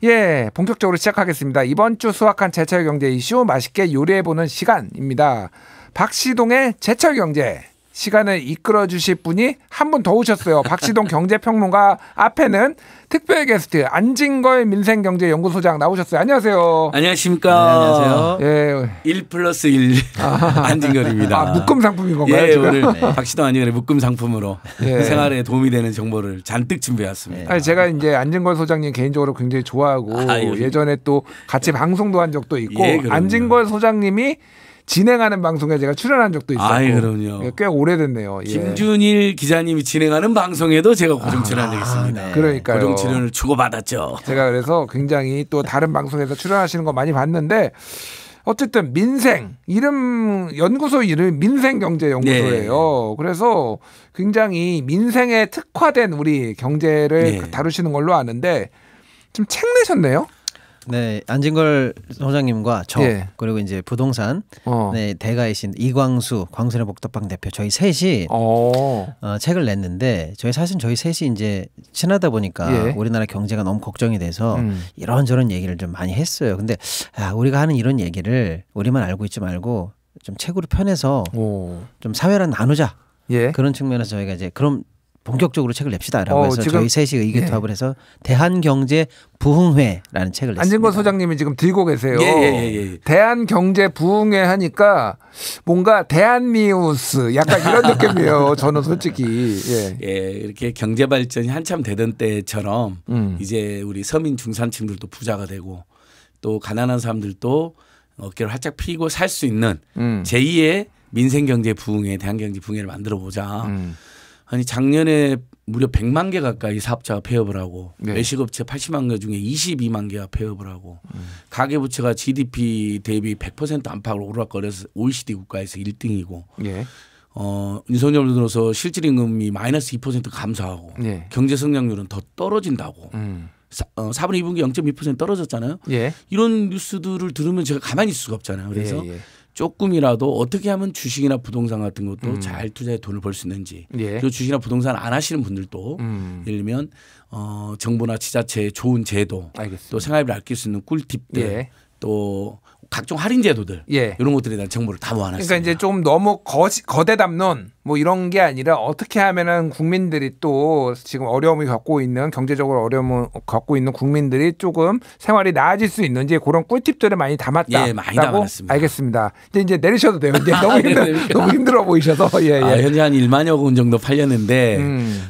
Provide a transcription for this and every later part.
예, 본격적으로 시작하겠습니다. 이번 주 수확한 제철 경제 이슈 맛있게 요리해보는 시간입니다. 박시동의 제철 경제 시간을 이끌어 주실 분이 한 분 더 오셨어요. 박시동 경제평론가 앞에는 특별 게스트 안진걸 민생경제연구소장 나오셨어요. 안녕하세요. 안녕하십니까. 네, 안녕하세요. 예. 1+1 안진걸입니다. 아, 묶음 상품인 건가요? 예, 지금? 오늘 박시동 안진걸의 묶음 상품으로 생활에 도움이 되는 정보를 잔뜩 준비해왔습니다. 아니, 제가 이제 안진걸 소장님 개인적으로 굉장히 좋아하고 예전에 또 같이 방송도 한 적도 있고 안진걸 소장님이 진행하는 방송에 제가 출연한 적도 있었고. 그럼요. 꽤 오래됐네요. 김준일 기자님이 진행하는 방송에도 제가 고정 출연한 적이 있습니다. 네. 그러니까요. 고정 출연을 주고받았죠. 제가 그래서 굉장히 또 다른 방송에서 출연하시는 거 많이 봤는데 어쨌든 민생 연구소 이름 민생경제연구소예요. 네. 그래서 굉장히 민생에 특화된 우리 경제를 다루시는 걸로 아는데 좀 책 내셨네요. 네, 안진걸 소장님과 저 그리고 이제 부동산 대가이신 이광수 광순의 복덕방 대표 저희 셋이 책을 냈는데 저희 셋이 이제 친하다 보니까 우리나라 경제가 너무 걱정이 돼서 이런저런 얘기를 좀 많이 했어요. 근데 우리가 하는 이런 얘기를 우리만 알고 있지 말고 좀 책으로 편해서 좀 사회랑 나누자. 그런 측면에서 저희가 이제 그럼 본격적으로 책을 냅시다라고 해서 저희 셋이 의기투합을 해서 대한경제 부흥회라는 책을 냈습니다. 안진걸 소장님이 지금 들고 계세요. 대한경제 부흥회 하니까 뭔가 대한뉴스 약간 이런 느낌이에요. 저는 솔직히. 이렇게 경제 발전이 한참 되던 때처럼 이제 우리 서민 중산층들도 부자가 되고 또 가난한 사람들도 어깨를 활짝 피고 살 수 있는 제2의 민생경제 부흥회, 대한경제 부흥회를 만들어 보자. 아니 작년에 무려 100만 개 가까이 사업자가 폐업을 하고 외식업체 80만 개 중에 22만 개가 폐업을 하고 가계부채가 GDP 대비 100% 안팎으로 오르락거려서 OECD 국가에서 1등이고 윤석열 들어서 실질임금이 마이너스 2% 감소하고 경제 성장률은 더 떨어진다고 4분기 2분기 0.2% 떨어졌잖아요. 이런 뉴스들을 들으면 제가 가만히 있을 수가 없잖아요. 그래서 조금이라도 어떻게 하면 주식이나 부동산 같은 것도 잘 투자해 돈을 벌 수 있는지 그리고 주식이나 부동산 안 하시는 분들도 예를 들면 정부나 지자체의 좋은 제도 또 생활비를 아낄 수 있는 꿀팁들 또 각종 할인 제도들 이런 것들에 대한 정보를 다 모아놨습니다. 그러니까 이제 좀 너무 거대 담론 뭐 이런 게 아니라 어떻게 하면은 국민들이 또 지금 어려움을 겪고 있는 경제적으로 어려움을 겪고 있는 국민들이 조금 생활이 나아질 수 있는지 그런 꿀팁들을 많이 담았다라고 많이 담았습니다. 알겠습니다. 이제 내리셔도 돼요. 이제 너무 힘들어 보이셔서 현재 한 1만여 권 정도 팔렸는데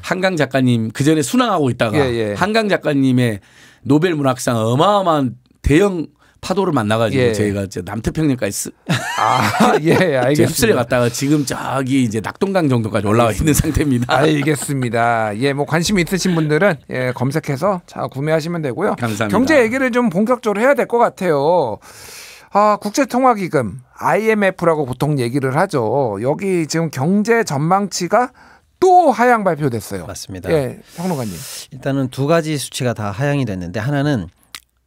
한강 작가님 그 전에 순항하고 있다가 한강 작가님의 노벨 문학상 어마어마한 대형 파도를 만나가지고 저희가 남태평양까지 알겠습니다. 휩쓸려 갔다가 지금 저기 이제 낙동강 정도까지 올라와 있는 상태입니다. 알겠습니다. 뭐 관심 있으신 분들은 검색해서 구매하시면 되고요. 감사합니다. 경제 얘기를 좀 본격적으로 해야 될 것 같아요. 국제통화기금 IMF라고 보통 얘기를 하죠. 여기 지금 경제 전망치가 또 하향 발표됐어요. 맞습니다. 평론가님. 일단은 두 가지 수치가 다 하향이 됐는데 하나는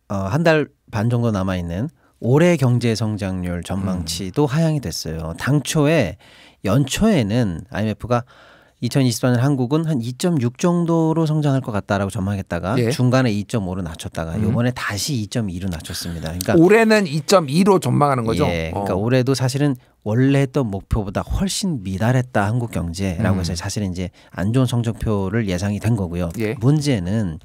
한 달 반 정도 남아있는 올해 경제 성장률 전망치도 하향이 됐어요. 당초에 연초에는 IMF가 2024년 한국은 한 2.6 정도로 성장할 것 같다라고 전망했다가 중간에 2.5로 낮췄다가 이번에 다시 2.2로 낮췄습니다. 그러니까 올해는 2.2로 전망하는 거죠? 그러니까 올해도 사실은 원래 했던 목표보다 훨씬 미달했다 한국 경제라고 해서 사실은 이제 안 좋은 성적표를 예상이 된 거고요. 문제는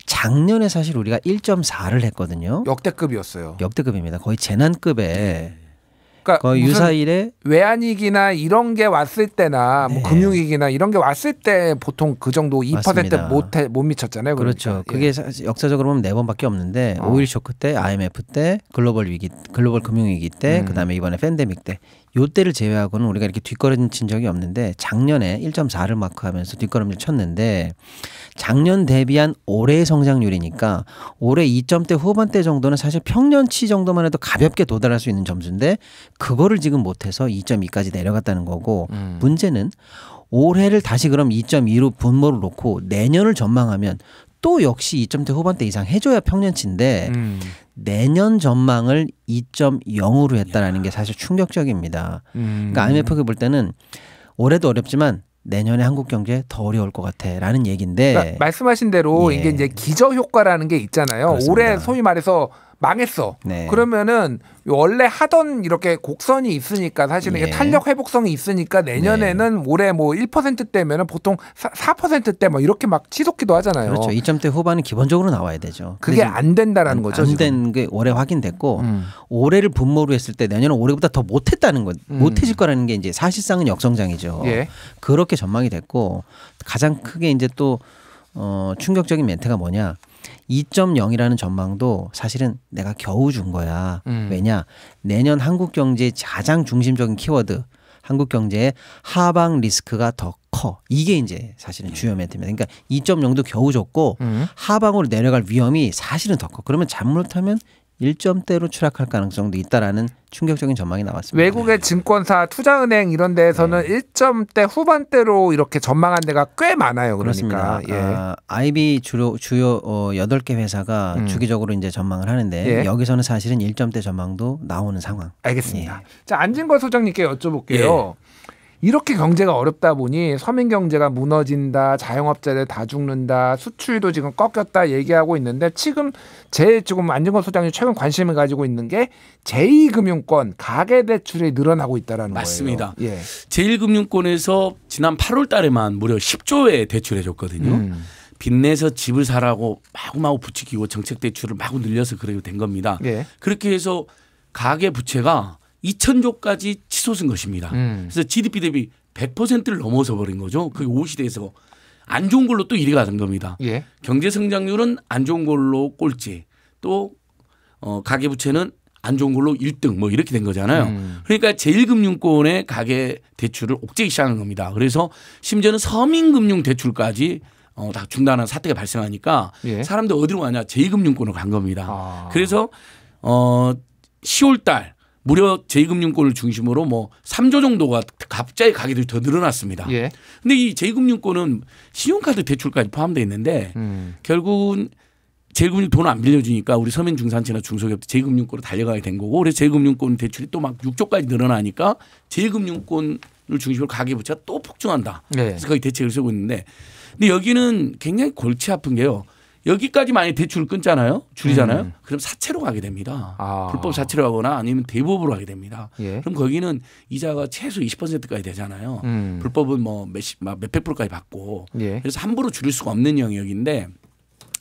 작년에 사실 우리가 1.4를 했거든요. 역대급이었어요. 역대급입니다. 거의 재난급에 그러니까 거의 유사일에 외환위기나 이런 게 왔을 때나 뭐 금융위기나 이런 게 왔을 때 보통 그 정도 2% 못 미쳤잖아요. 그렇죠. 그게 역사적으로 보면 4번밖에 없는데 오일 쇼크 때, IMF 때, 글로벌 금융위기 때, 그다음에 이번에 팬데믹 때 요때를 제외하고는 우리가 이렇게 뒷걸음친 적이 없는데 작년에 1.4를 마크하면서 뒷걸음질 쳤는데 작년 대비한 올해의 성장률이니까 올해 2점대 후반대 정도는 사실 평년치 정도만 해도 가볍게 도달할 수 있는 점수인데 그거를 지금 못해서 2.2까지 내려갔다는 거고 문제는 올해를 다시 그럼 2.2로 분모를 놓고 내년을 전망하면 또 역시 2점대 후반대 이상 해줘야 평년치인데 내년 전망을 2.0으로 했다라는 게 사실 충격적입니다. 그러니까 IMF가 볼 때는 올해도 어렵지만 내년에 한국 경제 더 어려울 것 같아라는 얘기인데 그러니까 말씀하신 대로 예. 이게 이제 기저 효과라는 게 있잖아요. 그렇습니다. 올해 소위 말해서 망했어. 네. 그러면은 원래 하던 이렇게 곡선이 있으니까 사실은 이게 예. 탄력 회복성이 있으니까 내년에는 올해 뭐 1%대면은 보통 4%대 뭐 이렇게 막 치솟기도 하잖아요. 그렇죠. 2점대 후반은 기본적으로 나와야 되죠. 그게 안 된다라는 거죠. 안 된 게 올해 확인됐고 올해를 분모로 했을 때 내년은 올해보다 더 못했다는 거, 못해질 거라는 게 이제 사실상은 역성장이죠. 예. 그렇게 전망이 됐고 가장 크게 이제 또 충격적인 멘트가 뭐냐? 2.0이라는 전망도 사실은 내가 겨우 준 거야. 왜냐? 내년 한국 경제의 가장 중심적인 키워드, 한국 경제의 하방 리스크가 더 커. 이게 이제 사실은 주요 멘트입니다. 그러니까 2.0도 겨우 줬고 하방으로 내려갈 위험이 사실은 더 커. 그러면 잘못하면 1점대로 추락할 가능성도 있다라는 충격적인 전망이 나왔습니다. 외국의 증권사, 투자은행 이런 데에서는 1점대 후반대로 이렇게 전망한 데가 꽤 많아요. 그러니까. 그렇습니다. IB 주요 8개 회사가 주기적으로 이제 전망을 하는데 예. 여기서는 사실은 1점대 전망도 나오는 상황. 알겠습니다. 자, 안진걸 소장님께 여쭤볼게요. 이렇게 경제가 어렵다 보니 서민 경제가 무너진다, 자영업자들 다 죽는다, 수출도 지금 꺾였다 얘기하고 있는데 지금 안진걸 소장님 최근 관심을 가지고 있는 게 제2금융권 가계대출이 늘어나고 있다라는 맞습니다. 거예요. 예. 제1금융권에서 지난 8월 달에만 무려 10조의 대출해 줬거든요. 빚내서 집을 사라고 마구마구 부추기고 정책 대출을 마구 늘려서 그렇게 된 겁니다. 예. 그렇게 해서 가계 부채가 2,000조까지 치솟은 것입니다. 그래서 GDP 대비 100%를 넘어서 버린 거죠. 그게 5시대에서 안 좋은 걸로 또 1위가 된 겁니다. 예. 경제 성장률은 안 좋은 걸로 꼴찌, 또 가계 부채는 안 좋은 걸로 1등 뭐 이렇게 된 거잖아요. 그러니까 제1금융권의 가계 대출을 옥죄기 시작한 겁니다. 그래서 심지어는 서민금융 대출까지 다 중단한 사태가 발생하니까 예. 사람들 어디로 가냐? 제2금융권으로 간 겁니다. 그래서 10월 달 무려 제2금융권을 중심으로 뭐 3조 정도가 갑자기 가계들이 더 늘어났습니다. 예. 근데 이 제2금융권은 신용카드 대출까지 포함되어 있는데 결국은 제1금융 돈을 안 빌려주니까 우리 서민 중산층이나 중소기업도 제2금융권으로 달려가게 된 거고 그래서 제2금융권 대출이 또 막 6조까지 늘어나니까 제1금융권을 중심으로 가계부채가 또 폭증한다. 네. 그래서 거기 대책을 쓰고 있는데 근데 여기는 굉장히 골치 아픈 게요. 여기까지 많이 대출을 끊잖아요. 줄이잖아요. 그럼 사채로 가게 됩니다. 불법 사채로 가거나 아니면 대부업으로 가게 됩니다. 예. 그럼 거기는 이자가 최소 20%까지 되잖아요. 불법은 뭐 몇백 프로까지 받고 예. 그래서 함부로 줄일 수가 없는 영역인데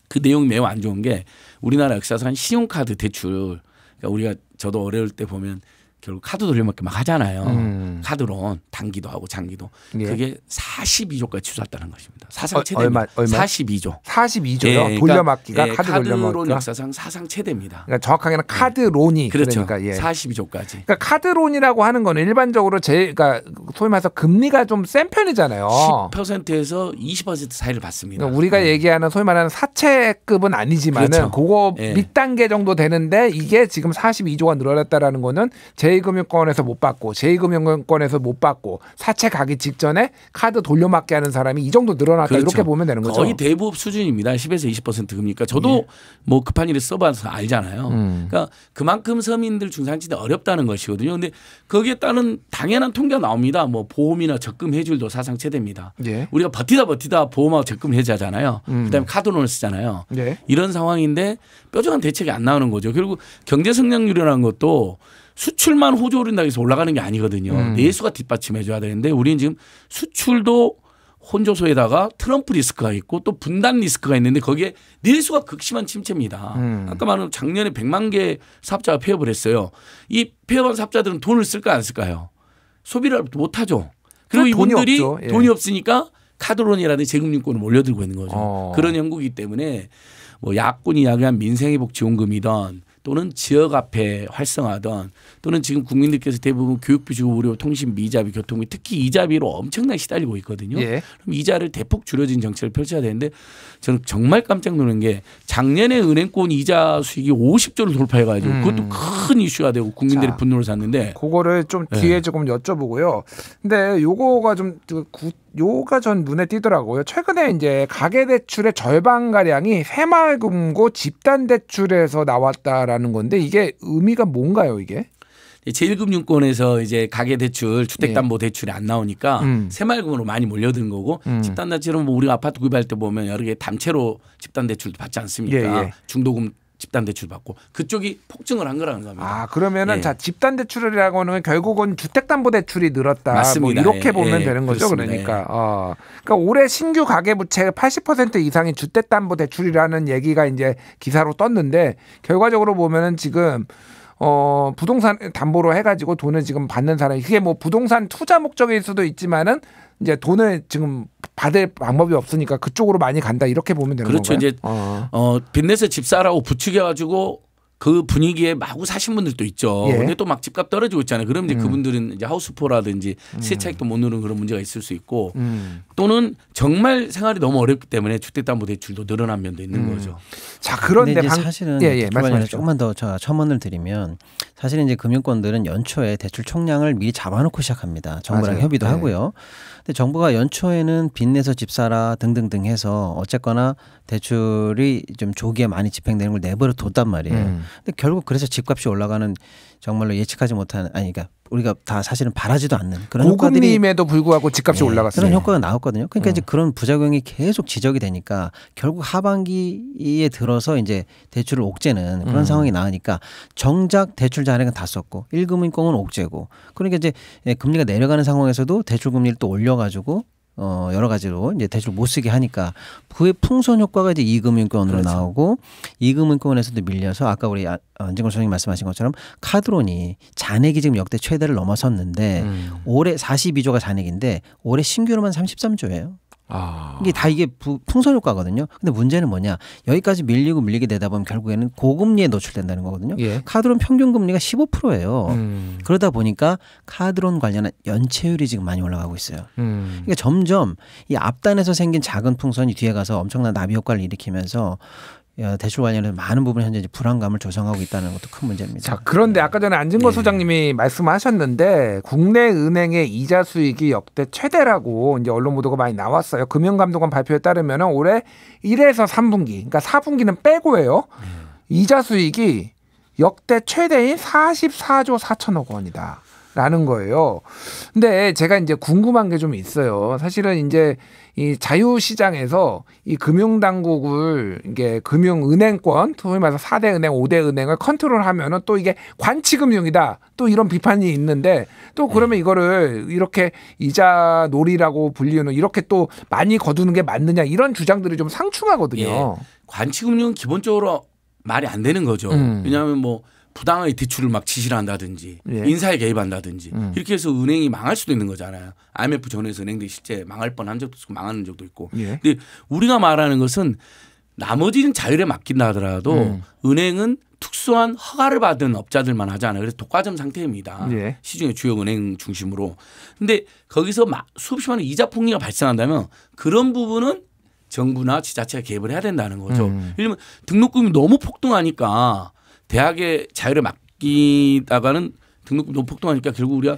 그 내용이 매우 안 좋은 게 우리나라 역사상 신용카드 대출 그러니까 우리가 저도 어려울 때 보면 결국 카드 돌려막기 막 하잖아요. 카드론 단기도 하고 장기도. 예. 그게 42조까지 치솟았다는 것입니다. 사상 최대입니다. 얼마? 42조. 42조요? 예, 그러니까, 돌려막기가 예, 카드 카드론 돌려막기가. 역사상 사상 최대입니다. 그러니까 정확하게는 카드론이 그렇죠. 그러니까 예. 42조까지. 그러니까 카드론이라고 하는 거는 일반적으로 그러니까 소위 말해서 금리가 좀 센 편이잖아요. 10%에서 20% 사이를 받습니다. 그러니까 우리가 얘기하는 소위 말하는 사채급은 아니지만은 그렇죠. 그거 예. 밑단계 정도 되는데 이게 지금 42조가 늘어났다라는 거는 제2금융권에서 못 받고 제2금융권에서 못 받고 사채 가기 직전에 카드 돌려막기 하는 사람이 이 정도 늘어났다 그렇죠. 이렇게 보면 되는 거죠. 거의 대부업 수준입니다. 10에서 20% 금리니까 저도 뭐 급한 일에 써봐서 알잖아요. 그러니까 그만큼 서민들 중산층이 어렵다는 것이거든요. 그런데 거기에 따른 당연한 통계가 나옵니다. 뭐 보험이나 적금 해줄도 사상 최대입니다. 예. 우리가 버티다 보험하고 적금 해지하잖아요. 그다음에 카드론을 쓰잖아요. 예. 이런 상황인데 뾰족한 대책이 안 나오는 거죠. 결국 경제 성장률이라는 것도 수출만 호조된다고 해서 올라가는 게 아니거든요. 내수가 뒷받침해 줘야 되는데 우리는 지금 수출도 혼조소에다가 트럼프 리스크가 있고 또 분단 리스크가 있는데 거기에 내수가 극심한 침체입니다. 아까 말한 작년에 100만 개 사업자가 폐업을 했어요. 이 폐업한 사업자들은 돈을 쓸까 안 쓸까요? 소비를 못 하죠. 그리고 이분들이 없죠. 예. 돈이 없으니까 카드론이라든지 재금융권을 몰려들고 있는 거죠. 그런 연구이기 때문에 뭐 야권이 야기한 민생회복지원금이든 또는 지역화폐 활성화든 또는 지금 국민들께서 대부분 교육비 주고 의료 통신비 이자비 교통비 특히 이자비로 엄청나게 시달리고 있거든요. 예. 그럼 이자를 대폭 줄여진 정책을 펼쳐야 되는데 저는 정말 깜짝 놀란 게 작년에 은행권 이자 수익이 50조를 돌파해가지고 그것도 큰 이슈가 되고 국민들의 자, 분노를 샀는데 그거를 좀 뒤에 조금 여쭤보고요. 근데 요거가 전 눈에 띄더라고요. 최근에 이제 가계대출의 절반 가량이 새마을금고 집단대출에서 나왔다라는 건데 이게 의미가 뭔가요, 이게? 제1금융권에서 이제 가계대출, 주택담보대출이 안 나오니까 새마을금으로 많이 몰려드는 거고 집단대출은 뭐 우리가 아파트 구입할 때 보면 여러 개 담채로 집단대출도 받지 않습니까? 중도금 집단대출 받고 그쪽이 폭증을 한 거라는 겁니다. 아 그러면은 자 집단대출이라고 하는 결국은 주택담보대출이 늘었다. 맞습니다. 뭐 이렇게 보면 되는 거죠. 그렇습니다. 그러니까 올해 신규 가계부채 80% 이상이 주택담보대출이라는 얘기가 이제 기사로 떴는데 결과적으로 보면은 지금 부동산 담보로 해가지고 돈을 지금 받는 사람이 그게 뭐 부동산 투자 목적일 수도 있지만은 이제 돈을 지금 받을 방법이 없으니까 그쪽으로 많이 간다 이렇게 보면 되는 그렇죠. 건가요? 이제 빚내서 집 사라고 부추겨가지고 그 분위기에 마구 사신 분들도 있죠. 근데 또 막 집값 떨어지고 있잖아요. 그럼 이제 그분들은 이제 하우스포라든지 세차익도 못 누르는 그런 문제가 있을 수 있고 또는 정말 생활이 너무 어렵기 때문에 주택담보대출도 늘어난 면도 있는 거죠. 자 그런데 이제 사실은 말씀하시죠. 조금만 더 제가 첨언을 드리면 사실은 이제 금융권들은 연초에 대출 총량을 미리 잡아놓고 시작합니다. 정부랑 맞아요. 협의도 하고요. 근데 정부가 연초에는 빚내서 집 사라 등등등 해서 어쨌거나 대출이 좀 조기에 많이 집행되는 걸 내버려 뒀단 말이에요. 근데 결국 그래서 집값이 올라가는 정말로 예측하지 못한 그러니까 우리가 다 사실은 바라지도 않는 그런 효과들이 고금리임에도 불구하고 집값이 올라갔어요. 그런 효과가 나왔거든요. 그러니까 이제 그런 부작용이 계속 지적이 되니까 결국 하반기에 들어서 이제 대출을 옥죄는 그런 상황이 나으니까 정작 대출 잔액은 다 썼고 1금융권은 옥죄고 그러니까 이제 금리가 내려가는 상황에서도 대출 금리를 또 올려가지고 여러 가지로 이제 대출 못 쓰게 하니까 그의 풍선 효과가 이제 2금융권으로 나오고 2금융권에서도 밀려서 아까 우리 안진걸 소장님 말씀하신 것처럼 카드론이 잔액이 지금 역대 최대를 넘어섰는데 올해 42조가 잔액인데 올해 신규로만 33조예요. 이게 다 이게 풍선 효과거든요. 근데 문제는 뭐냐? 여기까지 밀리게 되다 보면 결국에는 고금리에 노출된다는 거거든요. 카드론 평균 금리가 15%예요. 그러다 보니까 카드론 관련한 연체율이 지금 많이 올라가고 있어요. 그러니까 점점 이 앞단에서 생긴 작은 풍선이 뒤에 가서 엄청난 나비 효과를 일으키면서 대출 관련해서 많은 부분 현재 이제 불안감을 조성하고 있다는 것도 큰 문제입니다. 자, 그런데 아까 전에 안진걸 소장님이 말씀하셨는데 국내 은행의 이자 수익이 역대 최대라고 이제 언론 보도가 많이 나왔어요. 금융감독원 발표에 따르면 올해 1에서 3분기, 그러니까 4분기는 빼고예요. 이자 수익이 역대 최대인 44조 4천억 원이다. 라는 거예요. 근데 제가 이제 궁금한 게 좀 있어요. 사실은 이제 이 자유시장에서 이 금융당국을 이게 금융은행권, 소위 말해서 4대 은행, 5대 은행을 컨트롤하면은 또 이게 관치금융이다. 또 이런 비판이 있는데 또 그러면 이거를 이렇게 이자 놀이라고 불리는 이렇게 또 많이 거두는 게 맞느냐 이런 주장들이 좀 상충하거든요. 관치금융은 기본적으로 말이 안 되는 거죠. 왜냐하면 뭐 부당하게 대출을 막 지시를 한다든지 인사에 개입한다든지 이렇게 해서 은행이 망할 수도 있는 거잖아요. IMF 전에서 은행들이 실제 망할 뻔한 적도 있고 망하는 적도 있고. 근데 우리가 말하는 것은 나머지는 자율에 맡긴다 하더라도 은행은 특수한 허가를 받은 업자들만 하잖아요. 그래서 독과점 상태입니다. 시중의 주요 은행 중심으로. 근데 거기서 수없이 많은 이자 폭리가 발생한다면 그런 부분은 정부나 지자체가 개입을 해야 된다는 거죠. 예를 들면 등록금이 너무 폭등하니까 대학의 자율에 맡기다가는 등록금 너무 폭등하니까 결국 우리가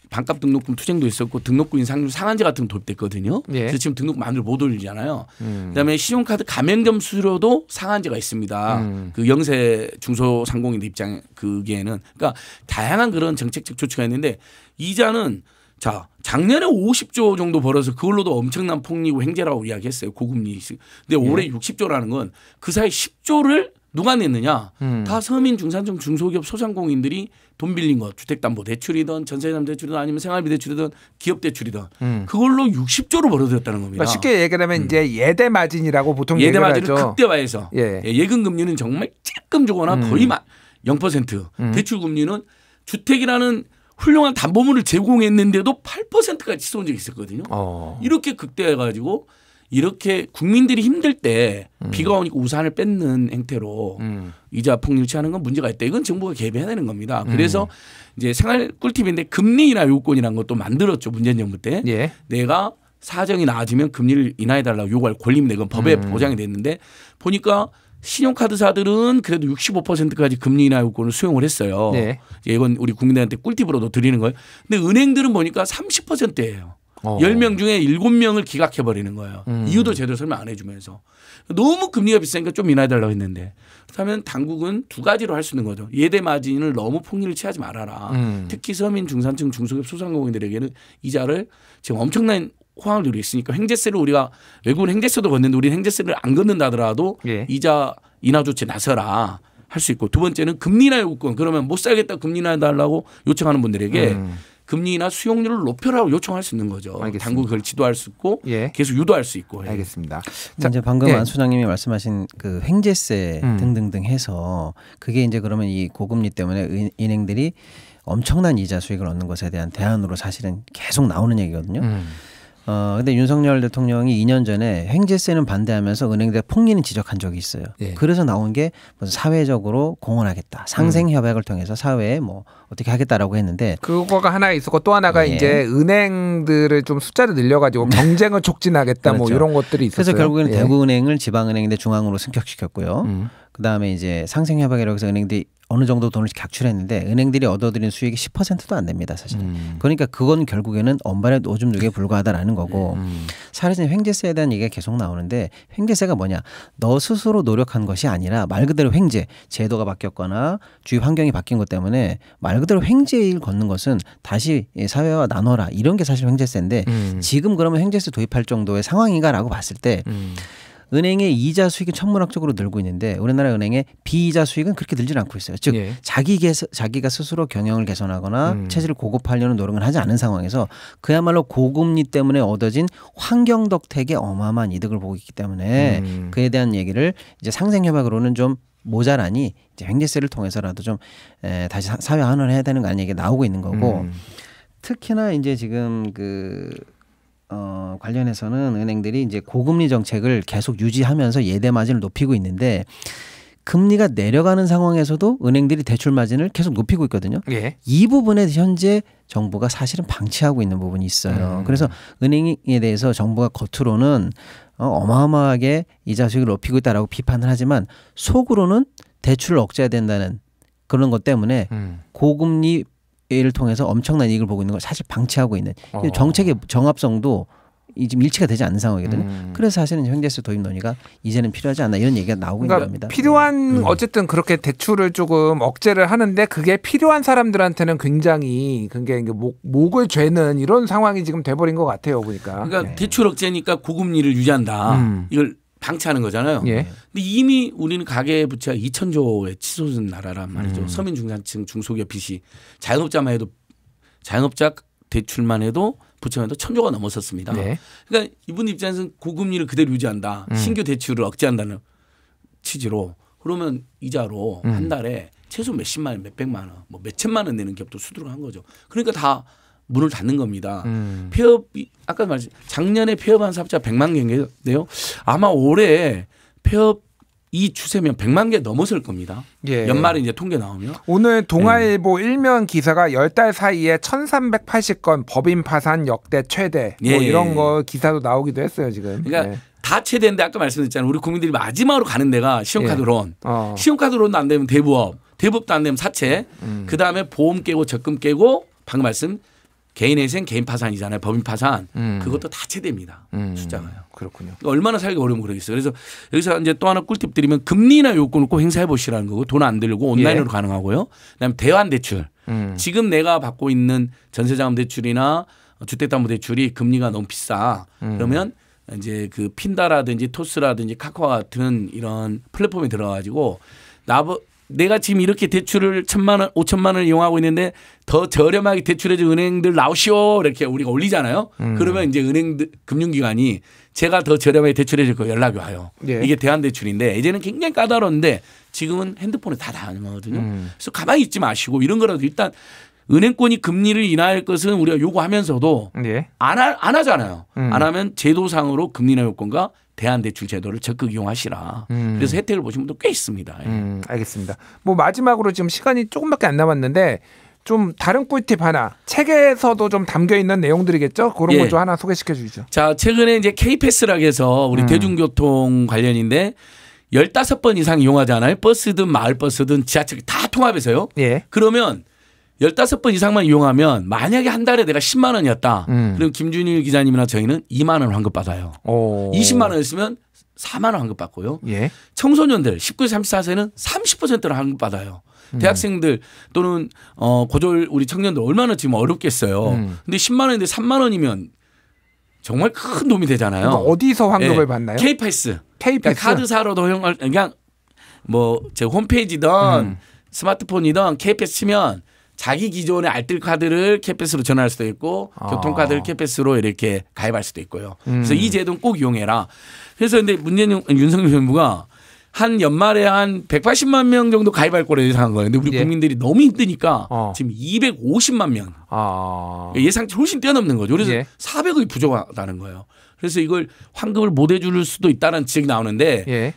반값 등록금 투쟁도 있었고 등록금 인상률 상한제 같은 거 도입됐거든요. 그래서 지금 등록금 마음대로 못 올리잖아요. 그다음에 신용카드 가맹점 수수료도 상한제가 있습니다. 그 영세 중소상공인들 입장 그게는 그러니까 다양한 그런 정책적 조치가 있는데 이자는 자 작년에 50조 정도 벌어서 그걸로도 엄청난 폭리고 횡재라고 이야기했어요. 고금리. 근데 올해 60조라는 건 그 사이 10조를 누가 냈느냐? 다 서민, 중산층, 중소기업, 소상공인들이 돈 빌린 것, 주택담보대출이든 전세담보대출이든 아니면 생활비대출이든 기업대출이든 그걸로 60조로 벌어들였다는 겁니다. 그러니까 쉽게 얘기하면 이제 예대마진이라고 보통 예대 얘기를 마진을 하죠. 극대화해서 예금금리는 정말 조금 주거나 거의 0%. 대출금리는 주택이라는 훌륭한 담보물을 제공했는데도 8%까지 쏘은 적이 있었거든요. 이렇게 극대화해가지고 이렇게 국민들이 힘들 때 비가 오니까 우산을 뺏는 행태로 이자 폭리를 취하는 건 문제가 있다. 이건 정부가 개입해야 되는 겁니다. 그래서 이제 생활 꿀팁인데 금리 인하 요건이라는 것도 만들었죠. 문재인 정부 때. 내가 사정이 나아지면 금리를 인하해달라고 요구할 권리입니다. 이건 법에 보장이 됐는데 보니까 신용카드사들은 그래도 65%까지 금리 인하 요건을 수용을 했어요. 이건 우리 국민들한테 꿀팁으로도 드리는 거예요. 근데 은행들은 보니까 30%예요. 10명 중에 7명을 기각해 버리는 거예요. 이유도 제대로 설명 안 해주면서. 너무 금리가 비싸니까 좀 인하해달라고 했는데 그렇다면 당국은 두 가지로 할 수 있는 거죠. 예대 마진을 너무 폭리를 취하지 말아라. 특히 서민 중산층 중소기업 소상공인들에게는 이자를 지금 엄청난 호황을 누리고 있으니까 횡재세를 우리가 외국은 횡재세도 걷는데 우리는 횡재세를 안 걷는다 하더라도 예. 이자 인하 조치에 나서라 할 수 있고 두 번째는 금리 인하 요구권 그러면 못 살겠다 금리 인하 해달라고 요청하는 분들에게 금리 인하 수용률을 높여라고 요청할 수 있는 거죠. 알겠습니다. 당국이 그걸 지도할 수 있고 예. 계속 유도할 수 있고. 예. 알겠습니다. 자, 이제 방금 예. 안 소장님이 말씀하신 그 횡재세 등등등 해서 그게 이제 그러면 이 고금리 때문에 은행들이 엄청난 이자 수익을 얻는 것에 대한 대안으로 사실은 계속 나오는 얘기거든요. 근데 윤석열 대통령이 2년 전에 횡재세는 반대하면서 은행들 폭리는 지적한 적이 있어요. 예. 그래서 나온 게 무슨 사회적으로 공헌하겠다. 상생 협약을 통해서 사회에 뭐 어떻게 하겠다라고 했는데 그거가 하나 있었고 또 하나가 예. 이제 은행들을 좀 숫자를 늘려가지고 경쟁을 촉진하겠다 뭐 그렇죠. 이런 것들이 있었어요. 그래서 결국에는 예. 대구은행을 지방은행인데 중앙으로 승격시켰고요. 그다음에 이제 상생협약이라고 해서 은행들이 어느 정도 돈을 각출했는데 은행들이 얻어들인 수익이 10%도 안 됩니다, 사실은. 그러니까 그건 결국에는 언발의 오줌 누기에 불과하다라는 거고 사실은 횡재세에 대한 얘기가 계속 나오는데 횡재세가 뭐냐? 너 스스로 노력한 것이 아니라 말 그대로 횡재, 제도가 바뀌었거나 주위 환경이 바뀐 것 때문에 말 그대로 횡재를 걷는 것은 다시 사회와 나눠라 이런 게 사실 횡재세인데 지금 그러면 횡재세 도입할 정도의 상황인가라고 봤을 때 은행의 이자 수익이 천문학적으로 늘고 있는데 우리나라 은행의 비이자 수익은 그렇게 늘지 않고 있어요. 즉 예. 자기가 스스로 경영을 개선하거나 체질을 고급화하려는 노력을 하지 않은 상황에서 그야말로 고금리 때문에 얻어진 환경 덕택의 어마어마한 이득을 보고 있기 때문에 그에 대한 얘기를 이제 상생협약으로는 좀 모자라니 이제 횡재세를 통해서라도 좀 다시 사회 환원해야 되는 거 아니냐 이게 나오고 있는 거고 특히나 이제 지금 관련해서는 은행들이 이제 고금리 정책을 계속 유지하면서 예대 마진을 높이고 있는데 금리가 내려가는 상황에서도 은행들이 대출 마진을 계속 높이고 있거든요. 예. 이 부분에 현재 정부가 사실은 방치하고 있는 부분이 있어요. 그래서 은행에 대해서 정부가 겉으로는 어마어마하게 이자 수익을 높이고 있다라고 비판을 하지만 속으로는 대출을 억제해야 된다는 그런 것 때문에 고금리 를 통해서 엄청난 이익을 보고 있는 걸 사실 방치하고 있는 정책의 정합성도 지금 일치가 되지 않는 상황이거든요. 그래서 사실은 횡재세 도입 논의가 이제는 필요하지 않나 이런 얘기가 나오고 있는 겁니다. 필요한 어쨌든 그렇게 대출을 조금 억제를 하는데 그게 필요한 사람들한테는 굉장히 그게 목을 죄는 이런 상황이 지금 돼버린 것 같아요 보니까. 그러니까 대출 억제니까 고금리를 유지한다. 이걸 방치하는 거잖아요. 예. 근데 이미 우리는 가계부채가 2,000조에 치솟은 나라란 말이죠. 서민 중산층 중소기업 빚이 자영업자 대출만 해도 부채만 해도 1,000조가 넘었었습니다. 네. 그러니까 이분 입장에서는 고금리를 그대로 유지한다. 신규 대출을 억제한다는 취지로 그러면 이자로 한 달에 최소 몇십만 원, 몇백만 원, 뭐 몇천만 원 내는 기업도 수두룩 한 거죠. 그러니까 다 문을 닫는 겁니다. 폐업이 아까 말씀 작년에 폐업한 사업자 100만 개인데요. 아마 올해 폐업 이 추세면 100만 개 넘어설 겁니다. 예. 연말에 이제 통계 나오면. 오늘 동아일보 일면 기사가 10달 사이에 1,380건 법인 파산 역대 최대 뭐 이런 거 기사도 나오기도 했어요 지금. 그러니까 다 최대인데 아까 말씀드렸잖아요. 우리 국민들이 마지막으로 가는 데가 신용카드론. 신용카드론도 안 되면 대부업, 대부업도 안 되면 사채. 그다음에 보험 깨고 적금 깨고 방금 말씀 개인회생 개인 파산이잖아요. 법인 파산. 그것도 다 최대입니다. 숫자가요. 그렇군요. 얼마나 살기 어려우면 그러겠어요. 그래서 여기서 이제 또 하나 꿀팁 드리면 금리나 요건을 꼭 행사해 보시라는 거고 돈 안 들고 온라인으로 가능하고요. 그다음에 대환 대출. 지금 내가 받고 있는 전세자금 대출이나 주택담보대출이 금리가 너무 비싸. 그러면 이제 그 핀다라든지 토스라든지 카카오 같은 이런 플랫폼에 들어가지고 내가 지금 이렇게 대출을 1,000만 원, 5천만 원을 이용하고 있는데 더 저렴하게 대출해준 은행들 나오시오 이렇게 우리가 올리잖아요. 그러면 이제 은행들 금융기관이 제가 더 저렴하게 대출해줄 거 연락이 와요. 예. 이게 대환대출인데 예전에는 굉장히 까다로운데 지금은 핸드폰에 다 가능하거든요. 그래서 가만히 있지 마시고 이런 거라도 일단 은행권이 금리를 인하할 것은 우리가 요구하면서도 예. 안 하잖아요. 안 하면 제도상으로 금리나 요건과 대환대출 제도를 적극 이용하시라. 그래서 혜택을 보신 분도 꽤 있습니다. 알겠습니다. 뭐 마지막으로 지금 시간이 조금밖에 안 남았는데 좀 다른 꿀팁 하나 책에서도 좀 담겨 있는 내용들이겠죠? 그런 거 좀 하나 소개시켜 주시죠. 자, 최근에 이제 K패스라고 해서 우리 대중교통 관련인데 15번 이상 이용하잖아요. 버스든 마을버스든 지하철 다 통합해서요. 예. 그러면 15번 이상만 이용하면 만약에 한 달에 내가 10만 원이었다. 그럼 김준일 기자님이나 저희는 2만 원 환급 받아요. 20만 원이었으면 4만 원 환급 받고요. 예. 청소년들 19세 34세는 30%를 환급 받아요. 대학생들 또는 고졸 우리 청년들 얼마나 지금 어렵겠어요. 근데 10만 원인데 3만 원이면 정말 큰 도움이 되잖아요. 어디서 환급을 받나요? K패스. 그러니까 카드사로도 그냥 뭐 제 홈페이지든 스마트폰이든 K패스 치면 자기 기존의 알뜰 카드를 K패스로 전환할 수도 있고 교통카드를 K패스로 이렇게 가입할 수도 있고요. 그래서 이 제도는 꼭 이용해라. 그래서 근데 문재인 윤석열 정부가 한 연말에 한 180만 명 정도 가입할 거로 예상한 거예요. 근데 우리 국민들이 너무 힘드니까 지금 250만 명. 예상치 훨씬 뛰어넘는 거죠. 그래서 400억이 부족하다는 거예요. 그래서 이걸 환급을 못 해줄 수도 있다는 지적이 나오는데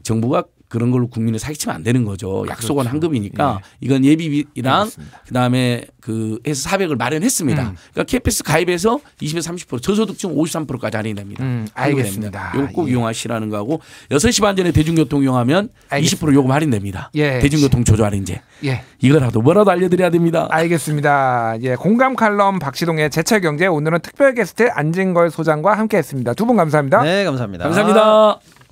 정부가 그런 걸로 국민을 사기치면 안 되는 거죠. 약속은 환급이니까 이건 예비비랑 그다음에 그 해서 400을 마련했습니다. 그러니까 KPS 가입해서 20에서 30% 저소득층 53%까지 할인됩니다. 알겠습니다. 이거 꼭 이용하시라는 거하고 6시 반 전에 대중교통 이용하면 20% 요금 할인됩니다. 대중교통 조조 할인제. 이거라도 뭐라도 알려드려야 됩니다. 알겠습니다. 공감 칼럼 박시동의 제철경제 오늘은 특별 게스트 안진걸 소장과 함께했습니다. 두 분 감사합니다. 네, 감사합니다. 감사합니다.